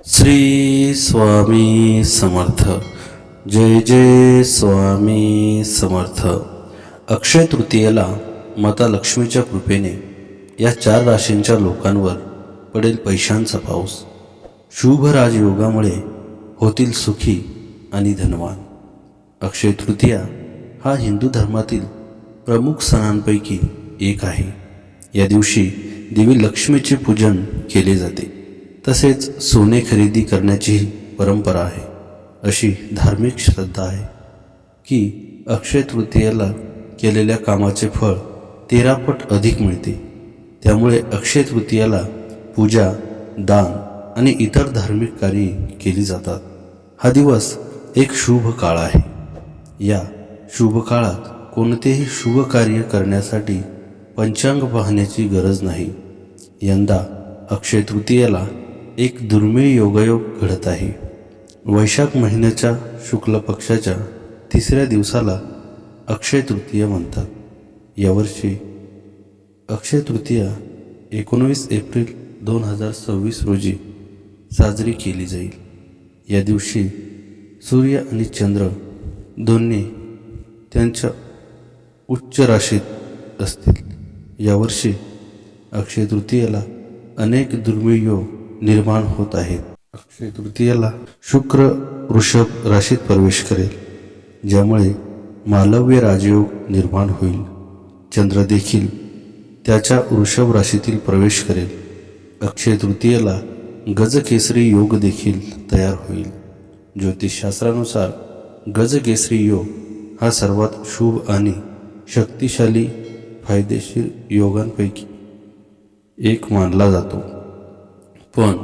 श्री स्वामी समर्थ. जय जय स्वामी समर्थ. अक्षय तृतीयेला माता लक्ष्मीच्या कृपेने या 4 राशींच्या लोकांवर पडेल पैशांचा पाऊस. शुभ राजयोगामुळे होतील सुखी आणि धनवान. अक्षय तृतीया हा हिंदू धर्मातील प्रमुख सणांपैकी एक आहे. या दिवशी देवी लक्ष्मीचे पूजन केले जाते. तसेच सोने खरेदी करण्याचीही परंपरा आहे. अशी धार्मिक श्रद्धा आहे की अक्षय तृतीयेला केलेल्या कामाचे फळ 13 पट अधिक मिळते. त्यामुळे अक्षय तृतीयेला पूजा, दान आणि इतर धार्मिक कार्ये केली जातात. हा दिवस एक शुभ काळ आहे. या शुभ काळात कोणतेही शुभ कार्य करण्यासाठी पंचांग पाहण्याची गरज नाही. यंदा अक्षय तृतीयेला एक दुर्मिळ योगायोग घडत आहे. वैशाख महिन्याच्या शुक्ल पक्षाच्या 3ऱ्या दिवसाला अक्षय तृतीया म्हणतात. यावर्षी अक्षय तृतीया 19 एप्रिल 2026 रोजी साजरी केली जाईल. या दिवशी सूर्य आणि चंद्र दोन्ही त्यांच्या उच्च राशीत असतील. यावर्षी अक्षय तृतीयेला अनेक दुर्मिळ योग निर्माण होत आहेत. अक्षय तृतीयेला शुक्र वृषभ राशीत प्रवेश करेल, ज्यामुळे मालव्य राजयोग निर्माण होईल. चंद्र देखील त्याच्या वृषभ राशीतील प्रवेश करेल. अक्षय तृतीयेला गजकेसरी योग देखील तयार होईल. ज्योतिषशास्त्रानुसार गजकेसरी योग हा सर्वात शुभ आणि शक्तिशाली फायदेशीर योगांपैकी एक मानला जातो. पण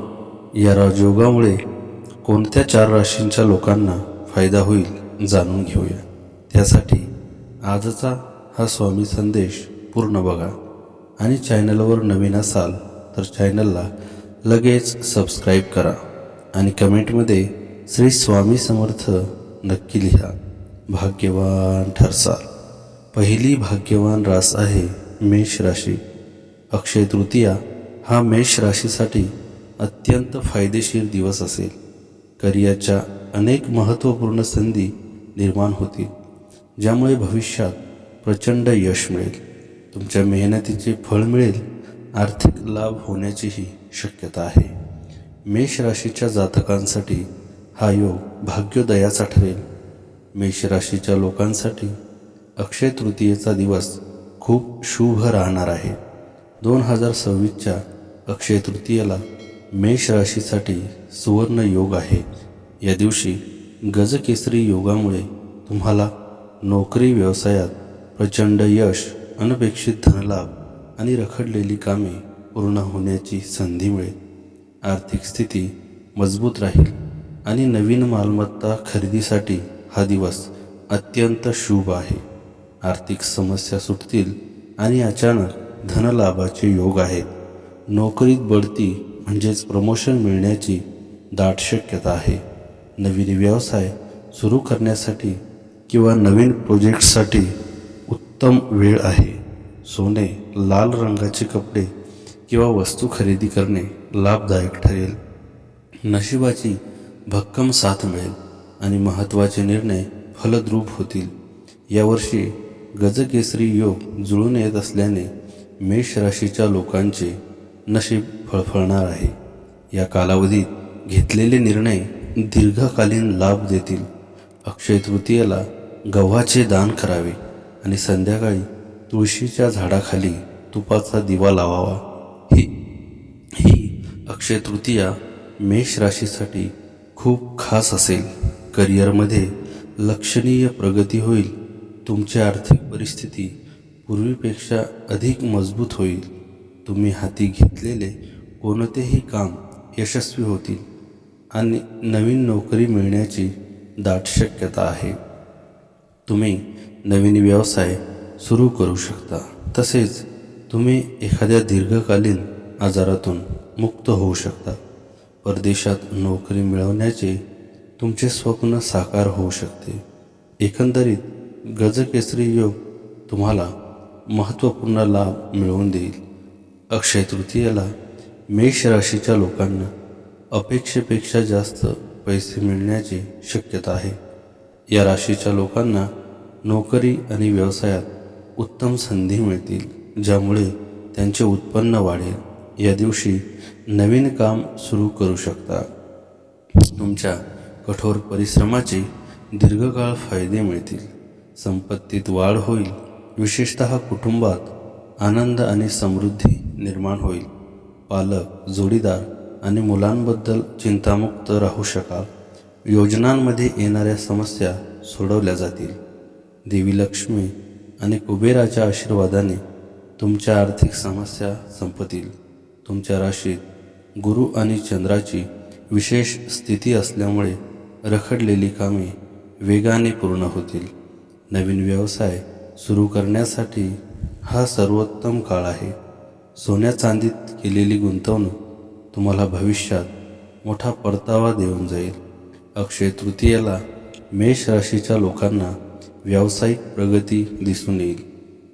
या राजयोगामुळे कोणत्या 4 राशींच्या लोकांना फायदा होईल जाणून घेऊया. त्यासाठी आजचा हा स्वामी संदेश पूर्ण बघा आणि चॅनलवर नवीन असाल तर चॅनलला लगेच सबस्क्राईब करा आणि कमेंटमध्ये श्री स्वामी समर्थ नक्की लिहा. भाग्यवान ठरसाल. पहिली भाग्यवान रास आहे मेष राशी. अक्षय तृतीया हा मेष राशीसाठी अत्यंत फायदेशीर दिवस असेल. करिअरच्या अनेक महत्त्वपूर्ण संधी निर्माण होतील, ज्यामुळे भविष्यात प्रचंड यश मिळेल. तुमच्या मेहनतीचे फळ मिळेल. आर्थिक लाभ होण्याचीही शक्यता आहे. मेष राशीच्या जातकांसाठी हा योग भाग्योदयाचा ठरेल. मेष राशीच्या लोकांसाठी अक्षय तृतीयेचा दिवस खूप शुभ राहणार आहे. 2026च्या अक्षय तृतीयेला मेष राशीसाठी सुवर्ण योग आहे. या दिवशी गजकेसरी योगामुळे तुम्हाला नोकरी व्यवसायात प्रचंड यश, अनपेक्षित धनलाभ आणि रखडलेली कामे पूर्ण होण्याची संधी मिळेल. आर्थिक स्थिती मजबूत राहील आणि नवीन मालमत्ता खरेदीसाठी हा दिवस अत्यंत शुभ आहे. आर्थिक समस्या सुटतील आणि अचानक धनलाभाचे योग आहेत. नोकरीत बढती म्हणजेच प्रमोशन मिळण्याची दाट शक्यता आहे. नवीन व्यवसाय सुरू करण्यासाठी किंवा नवीन प्रोजेक्टसाठी उत्तम वेळ आहे. सोने, लाल रंगाचे कपडे किंवा वस्तू खरेदी करणे लाभदायक ठरेल. नशिबाची भक्कम साथ मिळेल आणि महत्त्वाचे निर्णय फलद्रूप होतील. यावर्षी गजकेसरी योग जुळून येत असल्याने मेष राशीच्या लोकांचे नशीब फळफळणार आहे. या कालावधीत घेतलेले निर्णय दीर्घकालीन लाभ देतील. अक्षय तृतीयेला गव्हाचे दान करावे आणि संध्याकाळी तुळशीच्या झाडाखाली तुपाचा दिवा लावावा. ही अक्षय तृतीया मेष राशीसाठी खूप खास असेल. करिअरमध्ये लक्षणीय प्रगती होईल. तुमची आर्थिक परिस्थिती पूर्वीपेक्षा अधिक मजबूत होईल. तुम्ही हाती घेतलेले कोणतेही काम यशस्वी होतील आणि नवीन नोकरी मिळण्याची दाट शक्यता आहे. तुम्ही नवीन व्यवसाय सुरू करू शकता. तसेच तुम्ही एखाद्या दीर्घकालीन आजारातून मुक्त होऊ शकता. परदेशात नोकरी मिळवण्याचे तुमचे स्वप्न साकार होऊ शकते. एकंदरीत गजकेसरी योग तुम्हाला महत्त्वपूर्ण लाभ मिळवून देईल. अक्षय तृतीयेला मेष राशीच्या लोकांना अपेक्षेपेक्षा जास्त पैसे मिळण्याची शक्यता आहे. या राशीच्या लोकांना नोकरी आणि व्यवसायात उत्तम संधी मिळतील, ज्यामुळे त्यांचे उत्पन्न वाढेल. या दिवशी नवीन काम सुरू करू शकता. तुमच्या कठोर परिश्रमाचे दीर्घकाळ फायदे मिळतील. संपत्तीत वाढ होईल. विशेषतः कुटुंबात आनंद आणि समृद्धी निर्माण होईल. पालक, जोडीदार आणि मुलांबद्दल चिंतामुक्त राहू शकाल. योजनांमध्ये येणाऱ्या समस्या सोडवल्या जातील. देवी लक्ष्मी आणि कुबेराच्या आशीर्वादाने तुमच्या आर्थिक समस्या संपतील. तुमच्या राशीत गुरु आणि चंद्राची विशेष स्थिती असल्यामुळे रखडलेली कामे वेगाने पूर्ण होतील. नवीन व्यवसाय सुरू करण्यासाठी हा सर्वोत्तम काळ आहे. सोन्या चांदीत केलेली गुंतवणूक तुम्हाला भविष्यात मोठा परतावा देऊन जाईल. अक्षय तृतीयेला मेष राशीच्या लोकांना व्यावसायिक प्रगती दिसून येईल.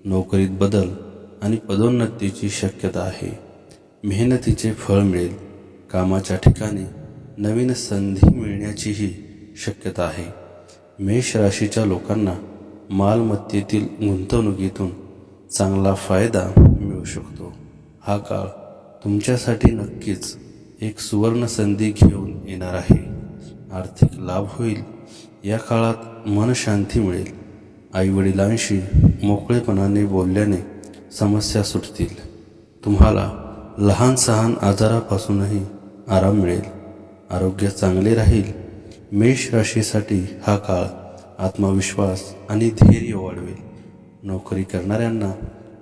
नोकरीत बदल आणि पदोन्नतीची शक्यता आहे. मेहनतीचे फळ मिळेल. कामाच्या ठिकाणी नवीन संधी मिळण्याचीही शक्यता आहे. मेष राशीच्या लोकांना मालमत्तेतील गुंतवणुकीतून चांगला फायदा मिळू शकतो. हा काळ तुमच्यासाठी नक्कीच एक सुवर्ण संधी घेऊन येणार आहे. आर्थिक लाभ होईल. या काळात मनशांती मिळेल. आईवडिलांशी मोकळेपणाने बोलल्याने समस्या सुटतील. तुम्हाला लहान सहान आजारापासूनही आराम मिळेल. आरोग्य चांगले राहील. मेष राशीसाठी हा काळ आत्मविश्वास आणि धैर्य वाढवेल. नोकरी करणाऱ्यांना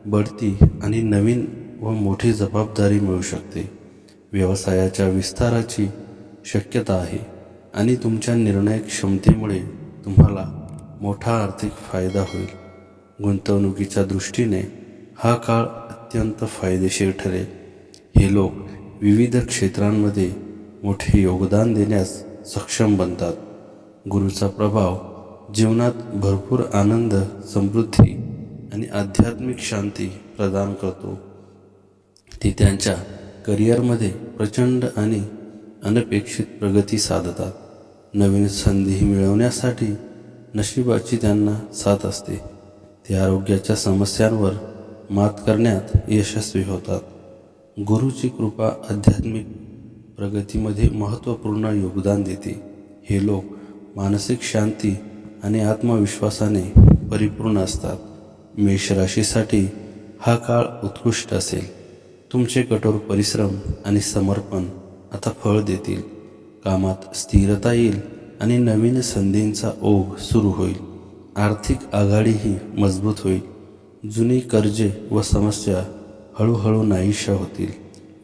बढती आणि नवीन व मोठी जबाबदारी मिळू शकते. व्यवसायाच्या विस्ताराची शक्यता आहे आणि तुमच्या निर्णय क्षमतेमुळे तुम्हाला मोठा आर्थिक फायदा होईल. गुंतवणुकीच्या दृष्टीने हा काळ अत्यंत फायदेशीर ठरेल. हे लोक विविध क्षेत्रांमध्ये मोठे योगदान देण्यास सक्षम बनतात. गुरूचा प्रभाव जीवनात भरपूर आनंद, समृद्धी आणि आध्यात्मिक शांती प्रदान करतो. ते त्यांच्या करिअरमध्ये प्रचंड आणि अनपेक्षित प्रगती साधतात. नवीन संधी मिळवण्यासाठी नशिबाची त्यांना साथ असते. ते आरोग्याच्या समस्यांवर मात करण्यात यशस्वी होतात. गुरुची कृपा आध्यात्मिक प्रगतीमध्ये महत्त्वपूर्ण योगदान देते. हे लोक मानसिक शांती आणि आत्मविश्वासाने परिपूर्ण असतात. मेष राशीसाठी हा काळ उत्कृष्ट असेल. तुमचे कठोर परिश्रम आणि समर्पण आता फळ देतील. कामात स्थिरता येईल आणि नवीन संधींचा ओघ सुरू होईल. आर्थिक आघाडीही मजबूत होईल. जुनी कर्जे व समस्या हळूहळू नाहीशा होतील.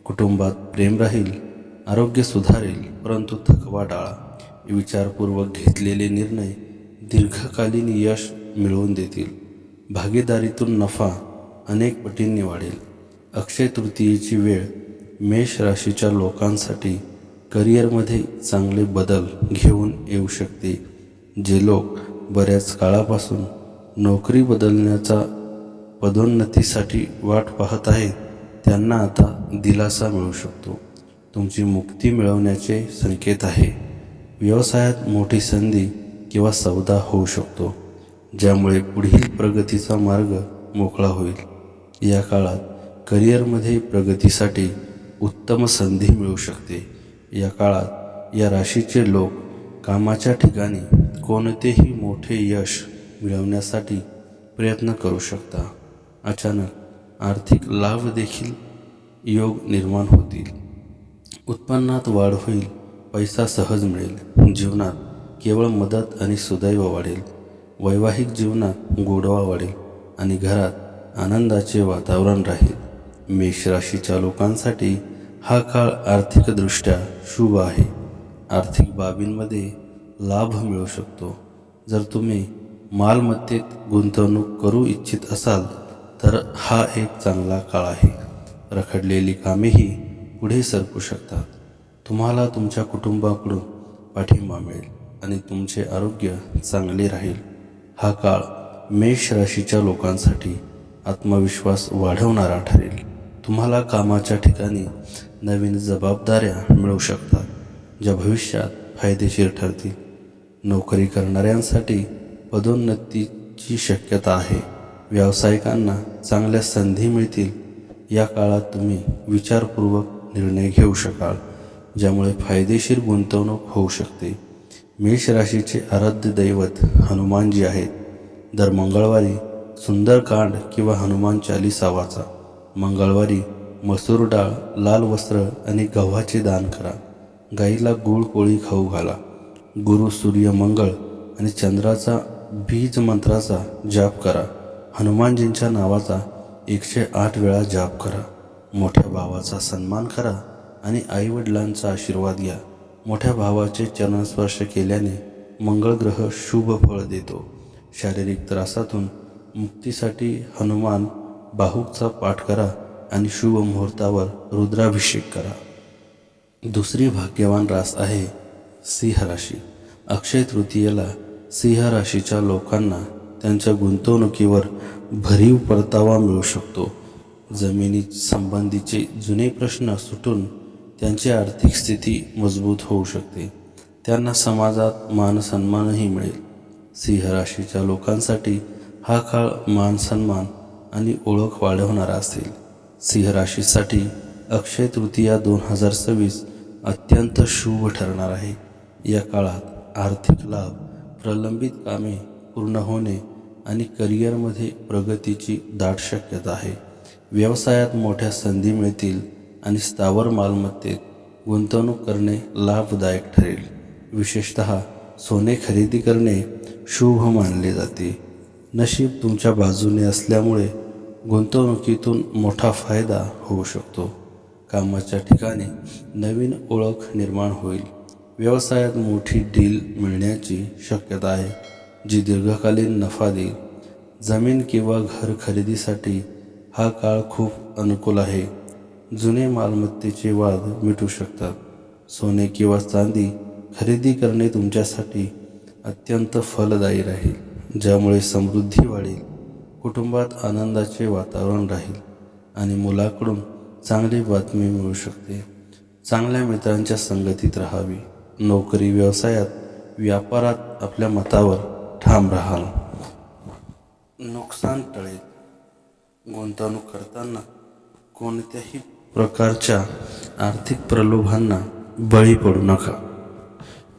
कुटुंबात प्रेम राहील. आरोग्य सुधारेल, परंतु थकवा टाळा. विचारपूर्वक घेतलेले निर्णय दीर्घकालीन यश मिळवून देतील. भागीदारीतून नफा अनेक पटींनी वाढेल. अक्षय तृतीयेची वेळ मेष राशीच्या लोकांसाठी करिअरमध्ये चांगले बदल घेऊन येऊ शकते. जे लोक बऱ्याच काळापासून नोकरी बदलण्याचा पदोन्नतीसाठी वाट पाहत आहेत, त्यांना आता दिलासा मिळू शकतो. तुमची मुक्ती मिळवण्याचे संकेत आहे. व्यवसायात मोठी संधी किंवा सौदा होऊ शकतो, ज्यामुळे पुढील प्रगतीचा मार्ग मोकळा होईल. या काळात करिअरमध्ये प्रगतीसाठी उत्तम संधी मिळू शकते. या काळात या राशीचे लोक कामाच्या ठिकाणी कोणतेही मोठे यश मिळवण्यासाठी प्रयत्न करू शकता. अचानक आर्थिक लाभ देखील योग निर्माण होतील. उत्पन्नात वाढ होईल. पैसा सहज मिळेल. जीवनात केवळ मदत आणि सुदैव वाढेल. वैवाहिक जीवनात गोडवा वाढेल आणि घरात आनंदाचे वातावरण राहील. मेष राशीच्या लोकांसाठी हा काळ आर्थिकदृष्ट्या शुभ आहे. आर्थिक बाबींमध्ये लाभ मिळू शकतो. जर तुम्ही मालमत्तेत गुंतवणूक करू इच्छित असाल तर हा एक चांगला काळ आहे. रखडलेली कामेही पुढे सरकू शकतात. तुम्हाला तुमच्या कुटुंबाकडून पाठिंबा मिळेल आणि तुमचे आरोग्य चांगले राहील. हा काळ मेष राशीच्या लोकांसाठी आत्मविश्वास वाढवणारा ठरेल. तुम्हाला कामाच्या ठिकाणी नवीन जबाबदाऱ्या मिळू शकतात. ज्या भविष्यात फायदेशीर ठरतील. नोकरी करणाऱ्यांसाठी पदोन्नतीची शक्यता आहे. व्यावसायिकांना चांगल्या संधी मिळतील. या काळात तुम्ही विचारपूर्वक निर्णय घेऊ शकाल, ज्यामुळे फायदेशीर गुंतवणूक होऊ शकते. मेष राशीचे आराध्य दैवत हनुमानजी आहेत. दर मंगळवारी सुंदरकांड किंवा हनुमान चालीसा वाचा. मंगळवारी मसूर डाळ, लाल वस्त्र आणि गव्हाचे दान करा. गाईला गूळ पोळी खाऊ घाला. गुरु, सूर्य, मंगळ आणि चंद्राचा बीज मंत्राचा जाप करा. हनुमानजींच्या नावाचा 108 वेळा जाप करा. मोठ्या भावाचा सन्मान करा आणि आईवडिलांचा आशीर्वाद घ्या. मोठ्या भावाचे चरणस्पर्श केल्याने मंगळ ग्रह शुभ फळ देतो. शारीरिक त्रासातून मुक्तीसाठी हनुमान बाहुकचा पाठ करा आणि शुभ मुहूर्तावर रुद्राभिषेक करा. दुसरी भाग्यवान रास आहे सिंह राशी. अक्षय तृतीयेला सिंह राशीच्या लोकांना त्यांच्या गुंतवणुकीवर भरीव परतावा मिळू शकतो. जमिनी संबंधीचे जुने प्रश्न सुटून त्यांची आर्थिक स्थिती मजबूत होऊ शकते. त्यांना समाजात मानसन्मानही मिळेल. सिंह राशीच्या लोकांसाठी हा काळ मानसन्मान आणि ओळख वाढवणारा असेल. सिंह राशीसाठी अक्षय तृतीया 2026 अत्यंत शुभ ठरणार आहे. या काळात आर्थिक लाभ, प्रलंबित कामे पूर्ण होणे आणि करिअरमध्ये प्रगतीची दाट शक्यता आहे. व्यवसायात मोठ्या संधी मिळतील आणि स्थावर मालमत्तेत गुंतवणूक करणे लाभदायक ठरेल. विशेषतः सोने खरेदी करणे शुभ मानले जाते. नशीब तुमच्या बाजूने असल्यामुळे गुंतवणुकीतून मोठा फायदा होऊ शकतो. कामाच्या ठिकाणी नवीन ओळख निर्माण होईल. व्यवसायात मोठी डील मिळण्याची शक्यता आहे, जी दीर्घकालीन नफा देईल. जमीन किंवा घर खरेदीसाठी हा काळ खूप अनुकूल आहे. जुने मालमत्तेचे वाद मिटू शकतात. सोने किंवा चांदी खरेदी करणे तुमच्यासाठी अत्यंत फलदायी राहील, ज्यामुळे समृद्धी वाढेल. कुटुंबात आनंदाचे वातावरण राहील आणि मुलाकडून चांगली बातमी मिळू शकते. चांगल्या मित्रांच्या संगतीत राहावी. नोकरी, व्यवसायात, व्यापारात आपल्या मतावर ठाम राहाल. नुकसान टळेल. गुंतवणूक करताना कोणत्याही प्रकारच्या आर्थिक प्रलोभांना बळी पडू नका.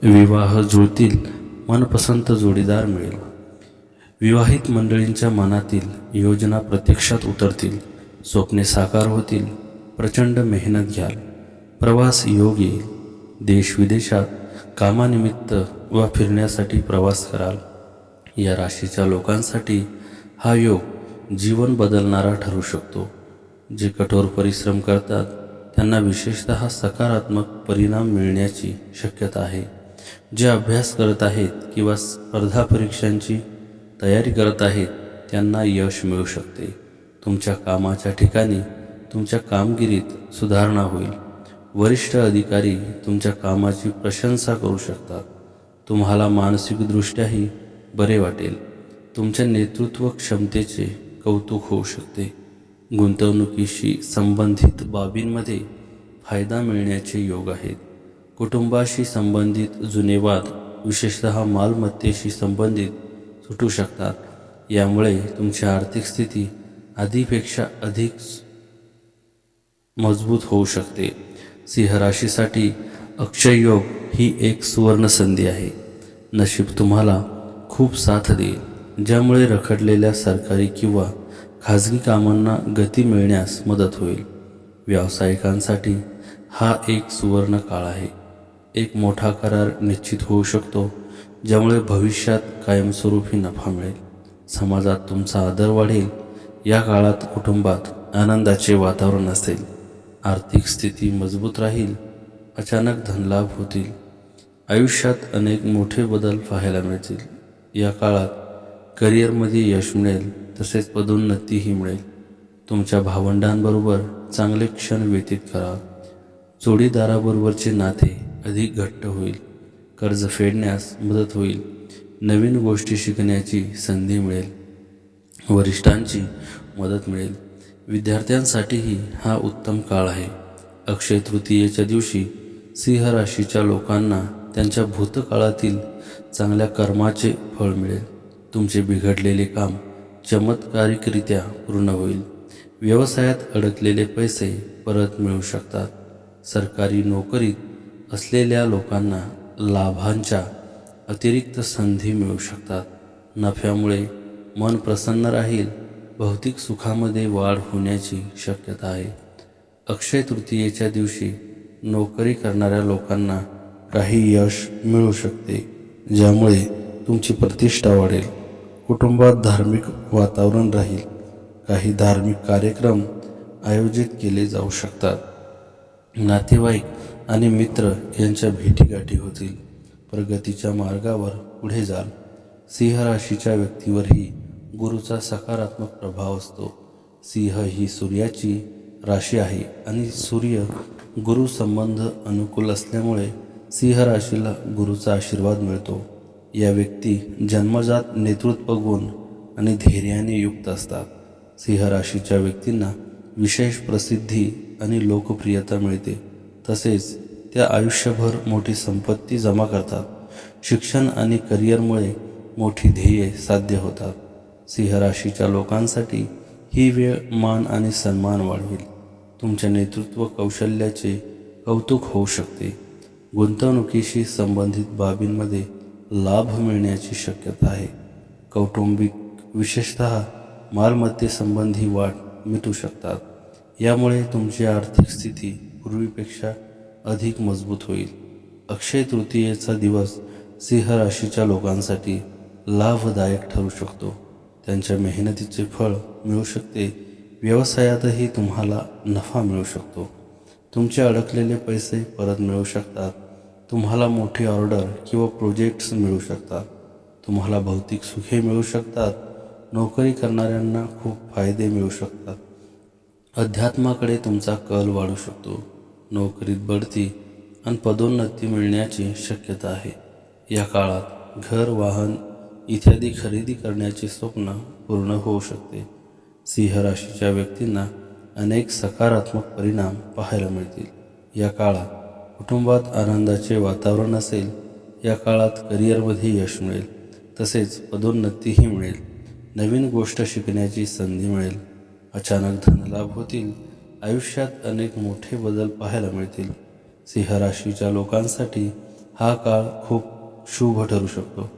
विवाह जुळतील. मनपसंत जोडीदार मिळेल. विवाहित मंडळींच्या मनातील योजना प्रत्यक्षात उतरतील. स्वप्ने साकार होतील. प्रचंड मेहनत घ्याल. प्रवास योग येईल. देशविदेशात कामानिमित्त वा फिरण्यासाठी प्रवास कराल. या राशीच्या लोकांसाठी हा योग जीवन बदलणारा ठरू शकतो. जे कठोर परिश्रम करतात त्यांना विशेषतः सकारात्मक परिणाम मिळण्याची शक्यता आहे. जे अभ्यास करत आहेत किंवा स्पर्धा परीक्षांची तयारी करत आहेत त्यांना यश मिळू शकते. तुमच्या कामाच्या ठिकाणी तुमच्या कामगिरीत सुधारणा होईल. वरिष्ठ अधिकारी तुमच्या कामाची प्रशंसा करू शकतात. तुम्हाला मानसिकदृष्ट्याही बरे वाटेल. तुमच्या नेतृत्व क्षमतेचे कौतुक होऊ शकते. गुंतवणुकीशी संबंधित बाबींमध्ये फायदा मिळण्याचे योग आहेत. कुटुंबाशी संबंधित जुने वाद, विशेषतः मालमत्तेशी संबंधित, सुटू शकतात. यामुळे तुमची आर्थिक स्थिती आधीपेक्षा अधिक मजबूत होऊ शकते. सिंह राशीसाठी अक्षय योग ही एक सुवर्ण संधी आहे. नशीब तुम्हाला खूप साथ देईल, ज्यामुळे रखडलेल्या सरकारी किंवा खाजगी कामांना गती मिळण्यास मदत होईल. व्यावसायिकांसाठी हा एक सुवर्ण काळ आहे. एक मोठा करार निश्चित होऊ शकतो, ज्यामुळे भविष्यात कायमस्वरूपी नफा मिळेल. समाजात तुमचा आदर वाढेल. या काळात कुटुंबात आनंदाचे वातावरण असेल. आर्थिक स्थिती मजबूत राहील. अचानक धनलाभ होतील. आयुष्यात अनेक मोठे बदल पाहायला मिळतील. या काळात करिअरमध्ये यश मिळेल, तसेच पदोन्नतीही मिळेल. तुमच्या भावंडांबरोबर चांगले क्षण व्यतीत करा. जोडीदाराबरोबरचे नाते अधिक घट्ट होईल. कर्ज फेडण्यास मदत होईल. नवीन गोष्टी शिकण्याची संधी मिळेल. वरिष्ठांची मदत मिळेल. विद्यार्थ्यांसाठीही हा उत्तम काळ आहे. अक्षय तृतीयेच्या दिवशी सिंह राशीच्या लोकांना त्यांच्या भूतकाळातील चांगल्या कर्माचे फळ मिळेल. तुमचे बिघडलेले काम चमत्कारिकरित्या पूर्ण होईल. व्यवसायात अडकलेले पैसे परत मिळू शकतात. सरकारी नोकरीत असलेल्या लोकांना लाभांच्या अतिरिक्त संधी मिळू शकतात. नफ्यामुळे मन प्रसन्न राहील. भौतिक सुखामध्ये वाढ होण्याची शक्यता आहे. अक्षय तृतीयेच्या दिवशी नोकरी करणाऱ्या लोकांना काही यश मिळू शकते, ज्यामुळे तुमची प्रतिष्ठा वाढेल. कुटुंबात धार्मिक वातावरण राहील. काही धार्मिक कार्यक्रम आयोजित केले जाऊ शकतात. नातेवाईक आणि मित्र यांच्या भेटीगाठी होतील. प्रगतीच्या मार्गावर पुढे जाल. सिंह राशीच्या व्यक्तीवरही गुरूचा सकारात्मक प्रभाव असतो. सिंह ही सूर्याची राशी आहे आणि सूर्य गुरु संबंध अनुकूल असल्यामुळे सिंह राशीला गुरूचा आशीर्वाद मिळतो. या व्यक्ती जन्मजात नेतृत्व गुण आणि धैर्याने युक्त असतात. सिंह राशीच्या व्यक्तींना विशेष प्रसिद्धी आणि लोकप्रियता मिळते. तसेच त्या आयुष्यभर मोठी संपत्ती जमा करतात. शिक्षण आणि करिअरमुळे मोठी ध्येये साध्य होतात. सिंह राशीच्या लोकांसाठी ही वेळ मान आणि सन्मान वाढवेल. तुमच्या नेतृत्व कौशल्याचे कौतुक होऊ शकते. गुंतवणुकीशी संबंधित बाबींमध्ये लाभ मिळण्याची शक्यता आहे. कौटुंबिक विशेषतः मालमत्तेसंबंधी वाद मिटू शकतात. यामुळे तुमची आर्थिक स्थिती पूर्वीपेक्षा अधिक मजबूत होईल. अक्षय तृतीयेचा दिवस सिंह राशीच्या लोकांसाठी लाभदायक ठरू शकतो. त्यांच्या मेहनतीचे फळ मिळू शकते. व्यवसायातही तुम्हाला नफा मिळू शकतो. तुमचे अडकलेले पैसे परत मिळू शकतात. तुम्हाला मोठी ऑर्डर किंवा प्रोजेक्ट्स मिळू शकतात. तुम्हाला भौतिक सुखे मिळू शकतात. नोकरी करणाऱ्यांना खूप फायदे मिळू शकतात. अध्यात्माकडे तुमचा कल वाढू शकतो. नोकरीत बढती आणि पदोन्नती मिळण्याची शक्यता आहे. या काळात घर, वाहन इत्यादी खरेदी करण्याचे स्वप्न पूर्ण होऊ शकते. सिंह राशीच्या व्यक्तींना अनेक सकारात्मक परिणाम पाहायला मिळतील. या काळात कुटुंबात आनंदाचे वातावरण असेल. या काळात करिअरमध्ये यश मिळेल. तसेच पदोन्नतीही मिळेल. नवीन गोष्ट शिकण्याची संधी मिळेल. अचानक धनलाभ होतील. आयुष्यात अनेक मोठे बदल पाहायला मिळतील. सिंह राशीच्या लोकांसाठी हा काळ खूप शुभ ठरू शकतो.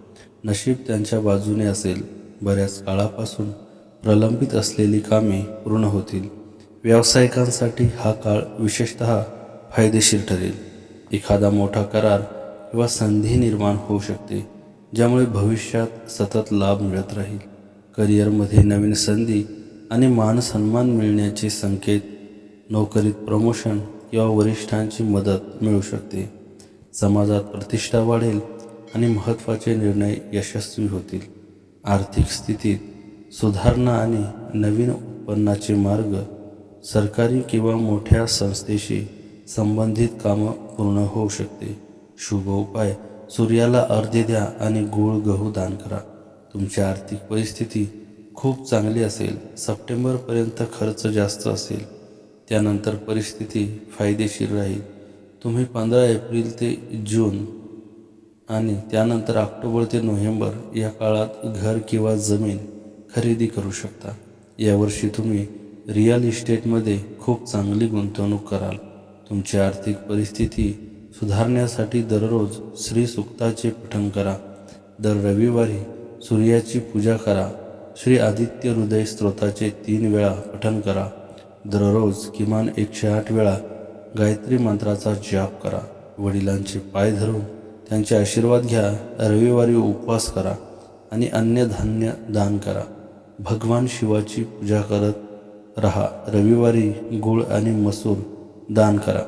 नशीब त्यांच्या बाजूने असेल. बऱ्याच काळापासून प्रलंबित असलेली कामे पूर्ण होतील. व्यावसायिकांसाठी हा काळ विशेषतः फायदेशीर ठरेल. एखादा मोठा करार किंवा संधी निर्माण होऊ शकते, ज्यामुळे भविष्यात सतत लाभ मिळत राहील. करिअरमध्ये नवीन संधी आणि मानसन्मान मिळण्याचे संकेत. नोकरीत प्रमोशन किंवा वरिष्ठांची मदत मिळू शकते. समाजात प्रतिष्ठा वाढेल आणि महत्त्वाचे निर्णय यशस्वी होतील. आर्थिक स्थितीत सुधारणा आणि नवीन उत्पन्नाचे मार्ग. सरकारी किंवा मोठ्या संस्थेशी संबंधित कामं पूर्ण होऊ शकते. शुभ उपाय: सूर्याला अर्घ्य द्या आणि गूळ गहू दान करा. तुमची आर्थिक परिस्थिती खूप चांगली असेल. सप्टेंबरपर्यंत खर्च जास्त असेल. त्यानंतर परिस्थिती फायदेशीर राहील. तुम्ही 15 एप्रिल ते जून आणि त्यानंतर ऑक्टोबर ते नोव्हेंबर या काळात घर किंवा जमीन खरेदी करू शकता. यावर्षी तुम्ही रिअल इस्टेटमध्ये खूप चांगली गुंतवणूक कराल. तुमची आर्थिक परिस्थिती सुधारण्यासाठी दररोज श्री सूक्ताचे पठण करा. दर रविवारी सूर्याची पूजा करा. श्री आदित्य हृदय स्तोत्राचे 3 वेळा पठण करा. दररोज किमान 108 वेळा गायत्री मंत्राचा जाप करा. वडिलांचे पाय धरून त्यांचे आशीर्वाद घ्या. रविवारी उपवास करा आणि अन्नधान्य दान करा. भगवान शिवाची पूजा करत रहा. रविवारी गूळ आणि मसूर दान करा.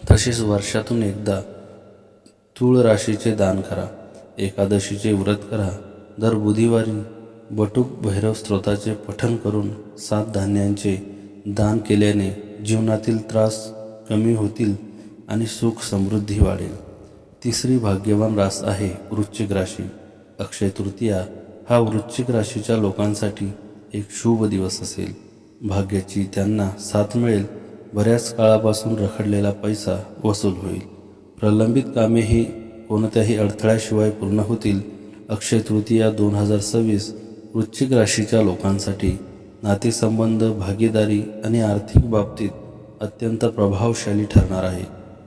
तसेच वर्षातून एकदा तूळ राशीचे दान करा. एकादशीचे व्रत करा. दर बुधवारी बटुक भैरव स्तोत्राचे पठण करून 7 धान्यांचे दान केल्याने जीवनातील त्रास कमी होतील आणि सुख समृद्धी वाढेल. तिसरी भाग्यवान रास आहे वृश्चिक राशी. अक्षय तृतीया हा वृश्चिक राशीच्या लोकांसाठी एक शुभ दिवस असेल. भाग्याची त्यांना साथ मिळेल. बऱ्याच काळापासून रखडलेला पैसा वसूल होईल. प्रलंबित कामे ही कोणत्याही अडथळ्याशिवाय पूर्ण होतील. अक्षय तृतीया 2026 वृश्चिक राशीच्या लोकांसाठी नातेसंबंध, भागीदारी आणि आर्थिक बाबतीत अत्यंत प्रभावशाली ठरणार आहे.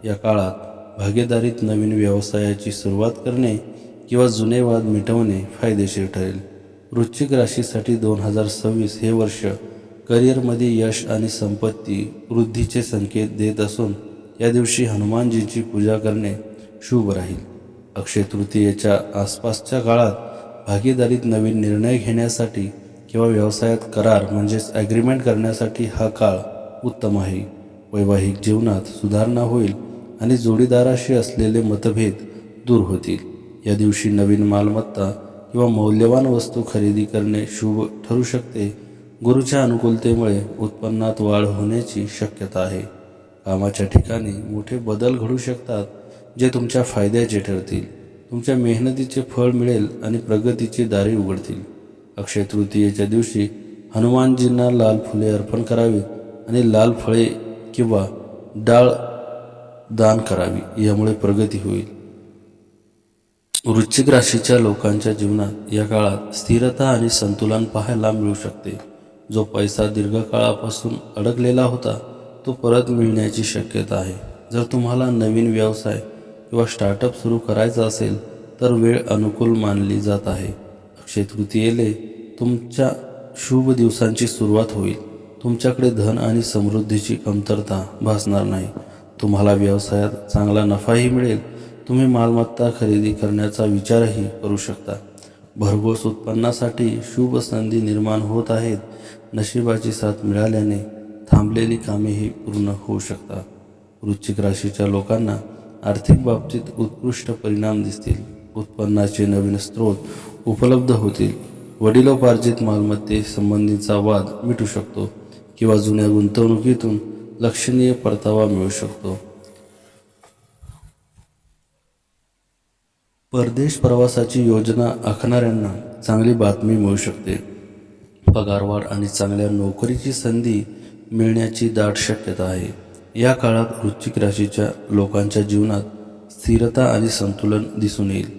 या काळात भागीदारीत नवीन व्यवसायाची सुरुवात करणे किंवा जुने वाद मिटवणे फायदेशीर ठरेल. वृश्चिक राशीसाठी 2026 हे वर्ष करिअरमध्ये यश आणि संपत्ती वृद्धीचे संकेत देत असून या दिवशी हनुमानजींची पूजा करणे शुभ राहील. अक्षय तृतीयेच्या आसपासच्या काळात भागीदारीत नवीन निर्णय घेण्यासाठी किंवा व्यवसायात करार म्हणजेच ॲग्रीमेंट करण्यासाठी हा काळ उत्तम आहे. वैवाहिक जीवनात सुधारणा होईल आणि जोडीदाराशी असलेले मतभेद दूर होतील. या दिवशी नवीन मालमत्ता किंवा मौल्यवान वस्तू खरेदी करणे शुभ ठरू शकते. गुरूच्या अनुकूलतेमुळे उत्पन्नात वाढ होण्याची शक्यता आहे. कामाच्या ठिकाणी मोठे बदल घडू शकतात जे तुमच्या फायद्याचे ठरतील. तुमच्या मेहनतीचे फळ मिळेल आणि प्रगतीची दारे उघडतील. अक्षय तृतीयेच्या दिवशी हनुमानजींना लाल फुले अर्पण करावीत आणि लाल फळे किंवा डाळ दान करावी, यामुळे प्रगती होईल. वृश्चिक राशीच्या लोकांच्या जीवनात या काळात स्थिरता आणि संतुलन पाहायला मिळू शकते. जो पैसा दीर्घकाळापासून अडकलेला होता तो परत मिळण्याची शक्यता आहे. जर तुम्हाला नवीन व्यवसाय किंवा स्टार्टअप सुरू करायचा असेल तर वेळ अनुकूल मानली जात आहे. अक्षय तृतीयेला तुमच्या शुभ दिवसांची सुरुवात होईल. तुमच्याकडे धन आणि समृद्धीची कमतरता भासणार नाही. तुम्हाला व्यवसायात चांगला नफाही मिळेल. तुम्ही मालमत्ता खरेदी करण्याचा विचारही करू शकता. भरघोस उत्पन्नासाठी शुभ संधी निर्माण होत आहेत. नशिबाची साथ मिळाल्याने थांबलेली कामेही पूर्ण होऊ शकतात. वृश्चिक राशीच्या लोकांना आर्थिक बाबतीत उत्कृष्ट परिणाम दिसतील. उत्पन्नाचे नवीन स्रोत उपलब्ध होतील. वडिलोपार्जित मालमत्ते संबंधीचा वाद मिटू शकतो किंवा जुन्या गुंतवणुकीतून लक्षणीय परतावा मिळू शकतो. परदेश प्रवासाची योजना आखणाऱ्यांना चांगली बातमी मिळू शकते. पगारवाढ आणि चांगल्या नोकरीची संधी मिळण्याची दाट शक्यता आहे. या काळात वृश्चिक राशीच्या लोकांच्या जीवनात स्थिरता आणि संतुलन दिसून येईल.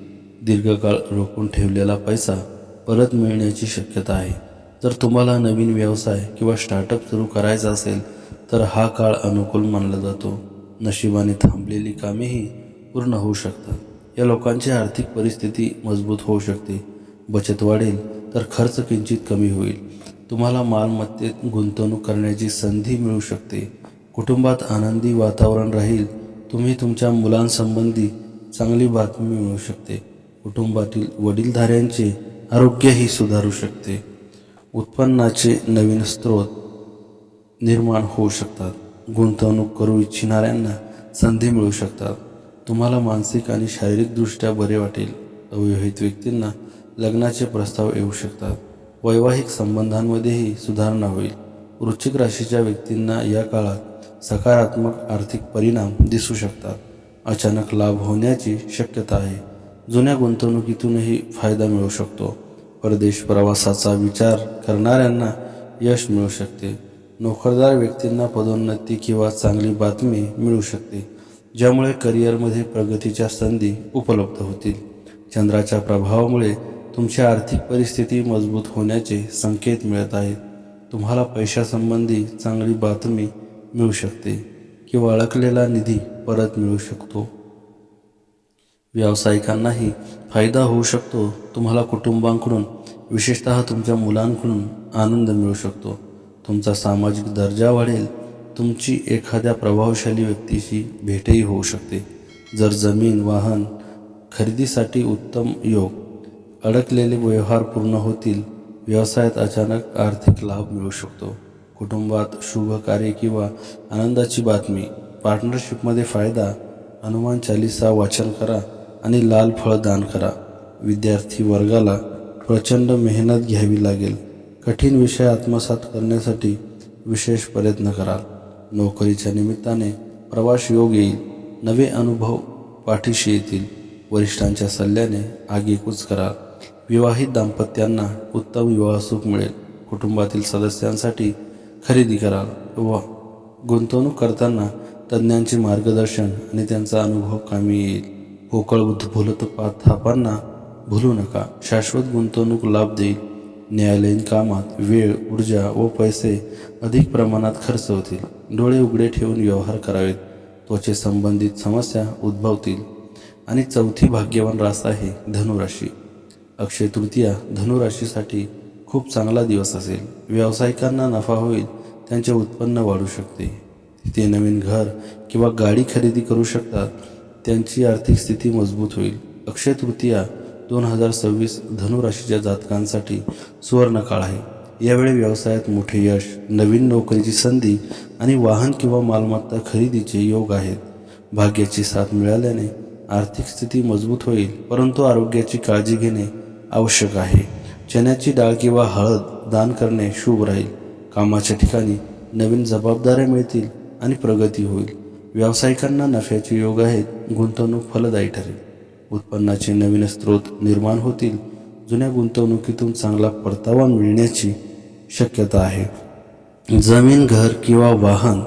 दीर्घकाळ रोखून ठेवलेला पैसा परत मिळण्याची शक्यता आहे. जर तुम्हाला नवीन व्यवसाय किंवा स्टार्टअप सुरू करायचा असेल तर हा काळ अनुकूल मानला जातो. नशिबाने थांबलेली कामेही पूर्ण होऊ शकतात. या लोकांची आर्थिक परिस्थिती मजबूत होऊ शकते. बचत वाढेल तर खर्च किंचित कमी होईल. तुम्हाला मालमत्तेत गुंतवणूक करण्याची संधी मिळू शकते. कुटुंबात आनंदी वातावरण राहील. तुम्ही तुमच्या मुलांसंबंधी चांगली बातमी मिळू शकते. कुटुंबातील वडीलधाऱ्यांचे आरोग्यही सुधारू शकते. उत्पन्नाचे नवीन स्रोत निर्माण होऊ शकतात. गुंतवणूक करू इच्छिणाऱ्यांना संधी मिळू शकतात. तुम्हाला मानसिक आणि शारीरिकदृष्ट्या बरे वाटेल. अविवाहित व्यक्तींना लग्नाचे प्रस्ताव येऊ शकतात. वैवाहिक संबंधांमध्येही सुधारणा होईल. वृश्चिक राशीच्या व्यक्तींना या काळात सकारात्मक आर्थिक परिणाम दिसू शकतात. अचानक लाभ होण्याची शक्यता आहे. जुन्या गुंतवणुकीतूनही फायदा मिळू शकतो. परदेश प्रवासाचा विचार करणाऱ्यांना यश मिळू शकते. नोकरदार व्यक्तींना पदोन्नती किंवा चांगली बातमी मिळू शकते, ज्यामुळे करिअरमध्ये प्रगतीच्या संधी उपलब्ध होतील. चंद्राच्या प्रभावामुळे तुमची आर्थिक परिस्थिती मजबूत होण्याचे संकेत मिळत आहेत. तुम्हाला पैशासंबंधी चांगली बातमी मिळू शकते किंवा अडकलेला निधी परत मिळू शकतो. व्यावसायिकांनाही फायदा होऊ शकतो. तुम्हाला कुटुंबाकडून विशेषतः तुमच्या मुलांकडून आनंद मिळू शकतो. तुमचा सामाजिक दर्जा वाढेल. तुमची एखाद्या प्रभावशाली व्यक्तीशी भेटही होऊ शकते. जर जमीन वाहन खरेदीसाठी उत्तम योग. अडकलेले व्यवहार पूर्ण होतील. व्यवसायात अचानक आर्थिक लाभ मिळू शकतो. कुटुंबात शुभ कार्य किंवा आनंदाची बातमी. पार्टनरशिपमध्ये फायदा. हनुमान चालीसा वाचन करा आणि लाल फळ दान करा. विद्यार्थी वर्गाला प्रचंड मेहनत घ्यावी लागेल. कठीण विषय आत्मसात करण्यासाठी विशेष प्रयत्न कराल. नोकरीच्या निमित्ताने प्रवास योग येईल. नवे अनुभव पाठीशी येतील. वरिष्ठांच्या सल्ल्याने आगेकूच कराल. विवाहित दाम्पत्यांना उत्तम विवाह सुख मिळेल. कुटुंबातील सदस्यांसाठी खरेदी कराल व गुंतवणूक करताना तज्ज्ञांचे मार्गदर्शन आणि त्यांचा अनुभव कामी येईल. पोकळ उद्भूलत थापांना भूलू नका. शाश्वत गुंतवणूक लाभ देईल. न्यायालयीन कामात वेळ, ऊर्जा व पैसे अधिक प्रमाणात खर्च होतील. डोळे उघडे ठेवून व्यवहार करावेत. त्वचेसंबंधित समस्या उद्भवतील. आणि चौथी भाग्यवान रास आहे धनुराशी. अक्षय तृतीया धनुराशीसाठी खूप चांगला दिवस असेल. व्यावसायिकांना नफा होईल. त्यांचे उत्पन्न वाढू शकते. ते नवीन घर किंवा गाडी खरेदी करू शकतात. त्यांची आर्थिक स्थिती मजबूत होईल. अक्षय तृतीया 2026 धनुराशीच्या जातकांसाठी सुवर्ण काळ आहे. यावेळी व्यवसायात मोठे यश, नवीन नोकरीची संधी आणि वाहन किंवा मालमत्ता खरेदीचे योग आहेत. भाग्याची साथ मिळाल्याने आर्थिक स्थिती मजबूत होईल, परंतु आरोग्याची काळजी घेणे आवश्यक आहे. चण्याची डाळ किंवा हळद दान करणे शुभ राहील. कामाच्या ठिकाणी नवीन जबाबदाऱ्या मिळतील आणि प्रगती होईल. व्यावसायिकांना नफ्याचे योग आहेत. गुंतवणूक फलदायी ठरेल. उत्पन्नाचे नवीन स्रोत निर्माण होतील. जुन्या गुंतवणुकीतून चांगला परतावा मिळण्याची शक्यता आहे. जमीन, घर किंवा वाहन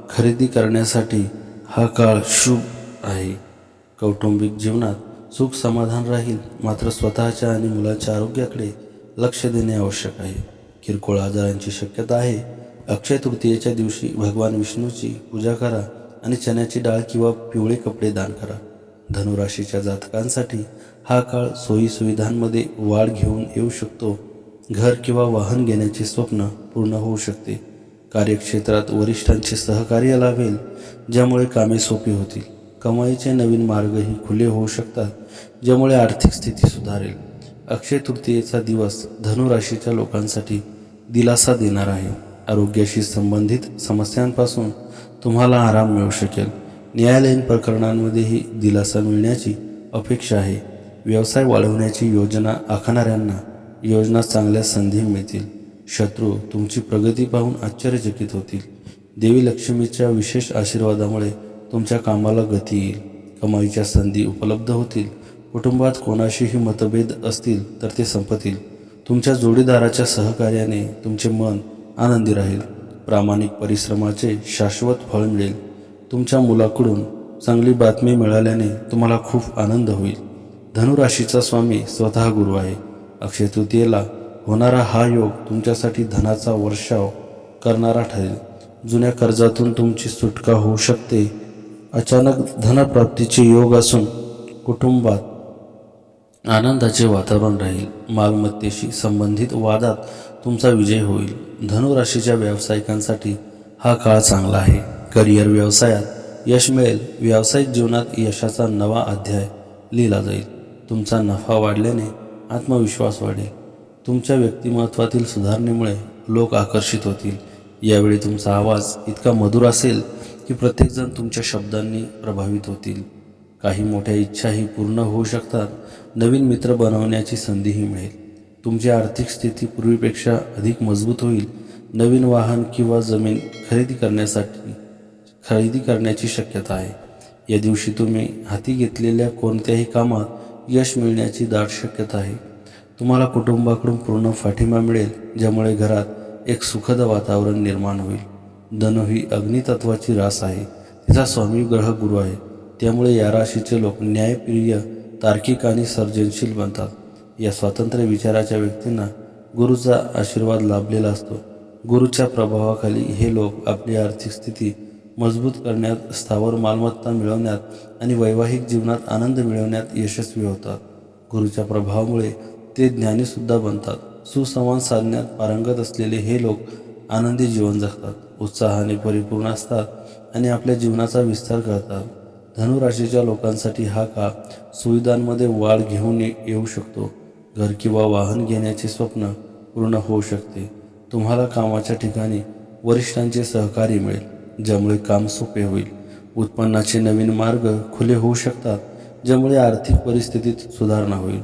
खरेदी करण्यासाठी हा काळ शुभ आहे. कौटुंबिक जीवनात सुख समाधान राहील, मात्र स्वतःच्या आणि मुलाच्या आरोग्याकडे लक्ष देणे आवश्यक आहे. किरकोळ आजारांची शक्यता आहे. अक्षय तृतीयेच्या दिवशी भगवान विष्णूची पूजा करा आणि चण्याची डाळ किंवा पिवळे कपडे दान करा. धनुराशीच्या जातकांसाठी हा काळ सोयीसुविधांमध्ये वाढ घेऊन येऊ शकतो. घर किंवा वाहन घेण्याचे स्वप्न पूर्ण होऊ शकते. कार्यक्षेत्रात वरिष्ठांचे सहकार्य लाभेल, ज्यामुळे कामे सोपी होतील. कमाईचे नवीन मार्गही खुले होऊ शकतात, ज्यामुळे आर्थिक स्थिती सुधारेल. अक्षय तृतीयेचा दिवस धनुराशीच्या लोकांसाठी दिलासा देणार आहे. आरोग्याशी संबंधित समस्यांपासून तुम्हाला आराम मिळू शकेल. न्यायालयीन प्रकरणांमध्येही दिलासा मिळण्याची अपेक्षा आहे. व्यवसाय वाढवण्याची योजना आखणाऱ्यांना योजना चांगल्या संधी मिळतील. शत्रू तुमची प्रगती पाहून आश्चर्यचकित होतील. देवी लक्ष्मीच्या विशेष आशीर्वादामुळे तुमच्या कामाला गती येईल. कमाईच्या संधी उपलब्ध होतील. कुटुंबात कोणाशीही मतभेद असतील तर ते संपतील. तुमच्या जोडीदाराच्या सहकार्याने तुमचे मन आनंदी राहील. प्रामाणिक परिश्रमाचे शाश्वत फळ मिळेल. तुमच्या मुलाकडून चांगली बातमी मिळाल्याने तुम्हाला खूप आनंद होईल. धनुराशीचा स्वामी स्वतः गुरु आहे. अक्षय तृतीयेला होणारा हा योग तुमच्यासाठी धनाचा वर्षाव करणारा ठरेल. जुन्या कर्जातून तुमची सुटका होऊ शकते. अचानक धनप्राप्तीचे योग असून कुटुंबात आनंदाचे वातावरण राहील. मालमत्तेशी संबंधित वादात तुमचा विजय होईल. धनुराशीच्या व्यावसायिकांसाठी हा काळ चांगला आहे. करिअर, व्यवसायात यश मिळेल. व्यावसायिक जीवनात यशाचा नवा अध्याय लिहिला जाईल. तुमचा नफा वाढल्याने आत्मविश्वास वाढेल. तुमच्या व्यक्तिमत्वातील सुधारणेमुळे लोक आकर्षित होतील. यावेळी तुमचा आवाज इतका मधुर असेल की प्रत्येकजण तुमच्या शब्दांनी प्रभावित होतील. काही मोठ्या इच्छाही पूर्ण होऊ शकतात. नवीन मित्र बनवण्याची संधीही मिळेल. तुमची आर्थिक स्थिती पूर्वीपेक्षा अधिक मजबूत होईल. नवीन वाहन किंवा जमीन खरेदी करण्याची शक्यता आहे. या दिवशी तुम्ही हाती घेतलेल्या कोणत्याही कामात यश मिळण्याची दाट शक्यता आहे. तुम्हाला कुटुंबाकडून पूर्ण पाठिंबा मिळेल, ज्यामुळे घरात एक सुखद वातावरण निर्माण होईल. धनु ही अग्नितत्वाची रास आहे. तिचा स्वामी ग्रह गुरु आहे. त्यामुळे या राशीचे लोक न्यायप्रिय, तार्किक आणि सर्जनशील बनतात. या स्वातंत्र्य विचाराच्या व्यक्तींना गुरुचा आशीर्वाद लाभलेला असतो. गुरुच्या प्रभावाखाली हे लोक आपली आर्थिक स्थिती मजबूत करण्यात, स्थावर मालमत्ता मिळवण्यात आणि वैवाहिक जीवनात आनंद मिळवण्यात यशस्वी होतात. गुरुच्या प्रभावामुळे ते ज्ञानीसुद्धा बनतात. सुसंवाद साधण्यात पारंगत असलेले हे लोक आनंदी जीवन जगतात, उत्साहाने परिपूर्ण असतात आणि आपल्या जीवनाचा विस्तार करतात. धनुराशीच्या लोकांसाठी हा काळ सुविधांमध्ये वाढ घेऊन येऊ शकतो. घर किंवा वाहन घेण्याचे स्वप्न पूर्ण होऊ शकते. तुम्हाला कामाच्या ठिकाणी वरिष्ठांचे सहकार्य मिळेल, ज्यामुळे काम सोपे होईल. उत्पन्नाचे नवीन मार्ग खुले होऊ शकतात, ज्यामुळे आर्थिक परिस्थितीत सुधारणा होईल.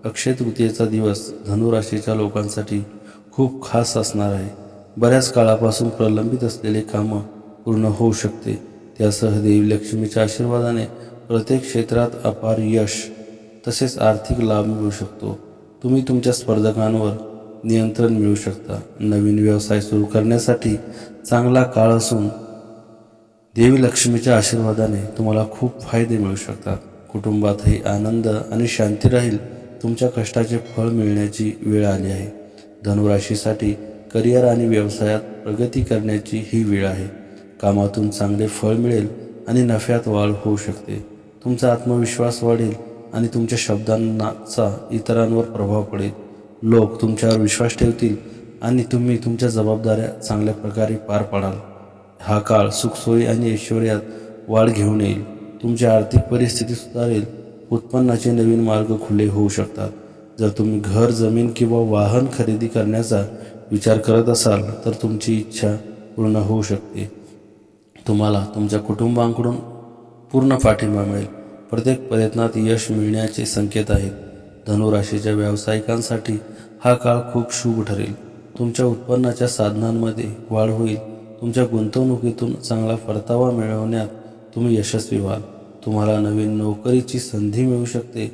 अक्षय तृतीयेचा दिवस धनुराशीच्या लोकांसाठी खूप खास असणार आहे. बऱ्याच काळापासून प्रलंबित असलेले कामं पूर्ण होऊ शकते. त्यासह देवी लक्ष्मीच्या आशीर्वादाने प्रत्येक क्षेत्रात अपार यश तसेच आर्थिक लाभ मिळू शकतो. तुम्ही तुमच्या स्पर्धकांवर नियंत्रण मिळवू शकता. नवीन व्यवसाय सुरू करण्यासाठी चांगला काळ असून देवी लक्ष्मीच्या आशीर्वादाने तुम्हाला खूप फायदे मिळू शकतात. कुटुंबातही आनंद आणि शांती राहील. तुमच्या कष्टाचे फळ मिळण्याची वेळ आली आहे. धनुराशीसाठी करिअर आणि व्यवसायात प्रगती करण्याची ही वेळ आहे. कामातून चांगले फळ मिळेल आणि नफ्यात वाढ होऊ शकते. तुमचा आत्मविश्वास वाढेल आणि तुमच्या शब्दांचा इतरांवर प्रभाव पडेल. लोक तुमच्यावर विश्वास ठेवतील आणि तुम्ही तुमच्या जबाबदाऱ्या चांगल्या प्रकारे पार पाडाल. हा काळ सुखसोयी आणि ऐश्वर्यात वाढ घेऊन येईल. तुमची आर्थिक परिस्थिती सुधारेल. उत्पन्नाचे नवीन मार्ग खुले होऊ शकतात. जर तुम्ही घर, जमीन किंवा वाहन खरेदी करण्याचा विचार करत असाल तर तुमची इच्छा पूर्ण होऊ शकते. तुम्हाला तुमच्या कुटुंबाकडून पूर्ण पाठिंबा मिळेल. प्रत्येक प्रयत्नात यश मिळण्याचे संकेत आहेत. धनुराशीच्या व्यावसायिकांसाठी हा काळ खूप शुभ ठरेल. तुमच्या उत्पन्नाच्या साधनांमध्ये वाढ होईल. तुमच्या गुंतवणुकीतून चांगला परतावा मिळवण्यात तुम्ही यशस्वी व्हाल. तुम्हाला नवीन नोकरीची संधी मिळू शकते.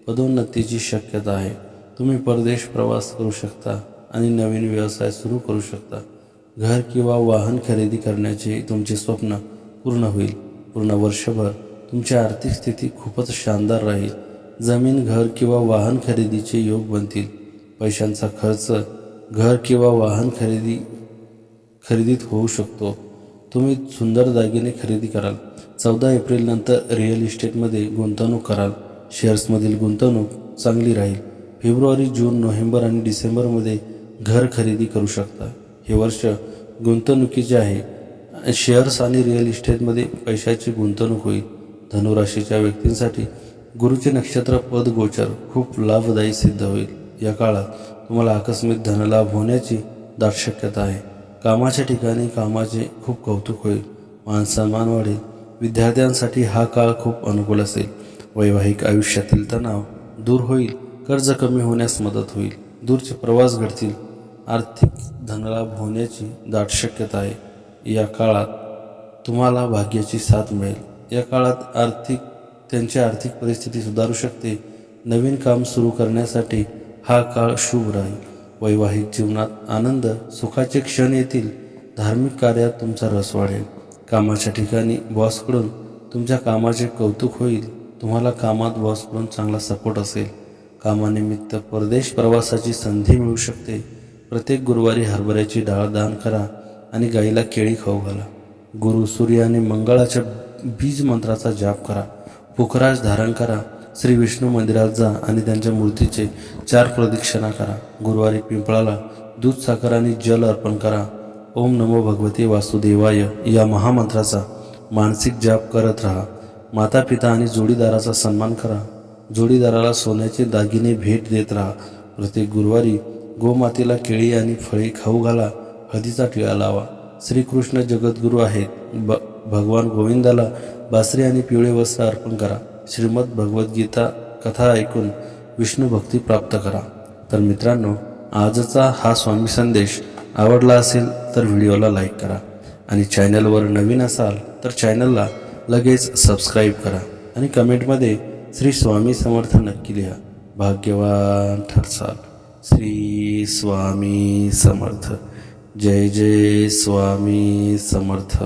पदोन्नतीची शक्यता आहे. तुम्ही परदेश प्रवास करू शकता आणि नवीन व्यवसाय सुरू करू शकता. घर किंवा वाहन खरेदी करण्याचे तुमचे स्वप्न पूर्ण होईल. पूर्ण वर्षभर तुमची आर्थिक स्थिती खूपच शानदार राहील. जमीन, घर किंवा वाहन खरेदीचे योग बनतील. पैशांचा खर्च घर किंवा वाहन खरेदीत होऊ शकतो. तुम्ही सुंदर दागिने खरेदी कराल. 14 एप्रिलनंतर रिअल इस्टेटमध्ये गुंतवणूक कराल. शेअर्समधील गुंतवणूक चांगली राहील. फेब्रुवारी, जून, नोव्हेंबर आणि डिसेंबरमध्ये घर खरेदी करू शकता. हे वर्ष गुंतवणुकीचे आहे. शेअर्स आणि रिअल इस्टेटमध्ये पैशाची गुंतवणूक होईल. धनुराशीच्या व्यक्तींसाठी गुरुचे नक्षत्र पद गोचर खूप लाभदायी सिद्ध होईल. या काळात तुम्हाला आकस्मिक धनलाभ होण्याची दाट शक्यता आहे. कामाच्या ठिकाणी कामाचे खूप कौतुक होईल. मानसन्मान वाढेल. विद्यार्थ्यांसाठी हा काळ खूप अनुकूल असेल. वैवाहिक आयुष्यातील तणाव दूर होईल. कर्ज कमी होण्यास मदत होईल. दूरचे प्रवास घडतील. आर्थिक धनलाभ होण्याची दाट शक्यता आहे. या काळात तुम्हाला भाग्याची साथ मिळेल. या काळात त्यांची आर्थिक परिस्थिती सुधारू शकते. नवीन काम सुरू करण्यासाठी हा काळ शुभ राहील. वैवाहिक जीवनात आनंद, सुखाचे क्षण येतील. धार्मिक कार्यात तुमचा रस वाढेल. कामाच्या ठिकाणी बॉसकडून तुमच्या कामाचे कौतुक होईल. तुम्हाला कामात बॉसकडून चांगला सपोर्ट असेल. कामानिमित्त परदेश प्रवासाची संधी मिळू शकते. प्रत्येक गुरुवारी हरभऱ्याची डाळ दान करा आणि गाईला केळी खाऊ घाला. गुरु, सूर्य आणि मंगळाच्या बीज मंत्राचा जाप करा. पुखराज धारण करा. श्री विष्णू मंदिरात जा आणि त्यांच्या मूर्तीचे 4 प्रदक्षिणा करा. गुरुवारी पिंपळाला दूध, साखर आणि जल अर्पण करा. ओम नमो भगवते वासुदेवाय या महामंत्राचा मानसिक जाप करत राहा. माता पिता आणि जोडीदाराचा सन्मान करा. जोडीदाराला सोन्याचे दागिने भेट देत राहा. प्रत्येक गुरुवारी गोमातेला केळी आणि फळे खाऊ घाला. हळदीचा टिळा लावा. श्रीकृष्ण जगद्गुरू आहेत. भगवान गोविंदाला बासरी आणि पिवळे वस्त्र अर्पण करा. श्रीमद भगवद्गीता कथा ऐकून विष्णू भक्ती प्राप्त करा. तर मित्रांनो, आजचा हा स्वामी संदेश आवडला असेल तर व्हिडिओला लाईक करा आणि चॅनलवर नवीन असाल तर चॅनलला लगेच सबस्क्राईब करा आणि कमेंटमध्ये श्री स्वामी समर्थ नक्की लिहा. भाग्यवान ठरसाल. श्री स्वामी समर्थ. जय जय स्वामी समर्थ.